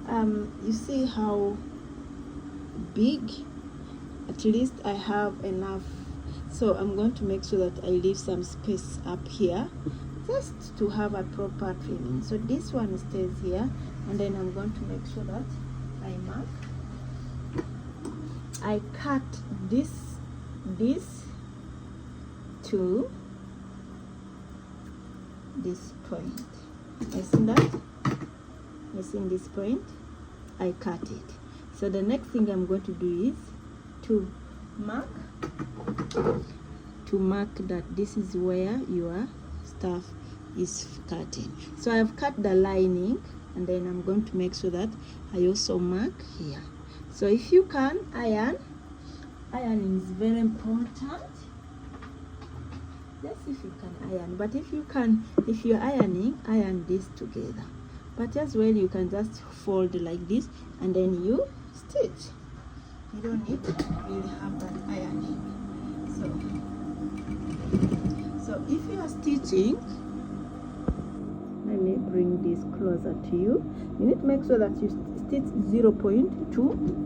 You see how big? At least I have enough, so I'm going to make sure that I leave some space up here just to have a proper trimming. So this one stays here, and then I'm going to make sure that I mark. I cut this to this point. I see that? I see this point? I cut it. So the next thing I'm going to do is to mark that this is where your stuff is cutting. So I've cut the lining, and then I'm going to make sure that I also mark here. So if you can ironing is very important. Let's see if you can iron. But if you're ironing, iron this together. But as well, you can just fold like this, and then you stitch. You don't need to really have that ironing. So if you are stitching, let me bring this closer to you. You need to make sure that you stitch 0.25.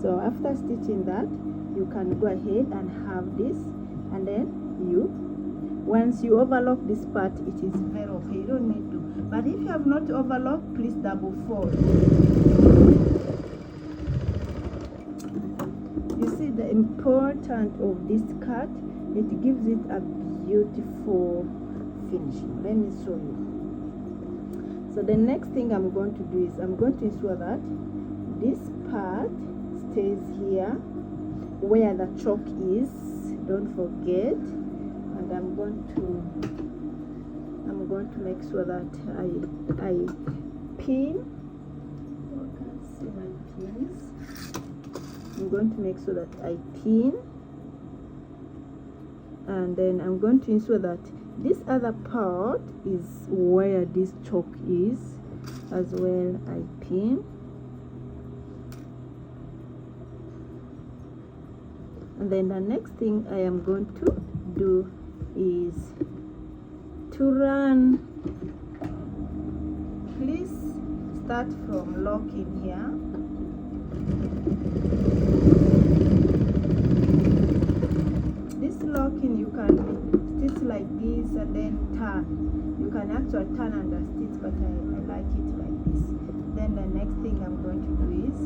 So after stitching that, you can go ahead and have this, and then once you overlock this part, it is very okay. You don't need to. But if you have not overlocked, please double fold. You see the importance of this cut, it gives it a beautiful finishing. Let me show you. So the next thing I'm going to do is I'm going to ensure that this part stays here where the chalk is. Don't forget. And I'm going to make sure that I pin. You can see my pins. I'm going to make sure that I pin, and then I'm going to ensure that this other part is where this chalk is as well. I pin. And then the next thing I am going to do is to run. Please start from locking here. This locking, you can stitch like this and then turn. You can actually turn and stitch, but I like it like this. Then the next thing I'm going to do is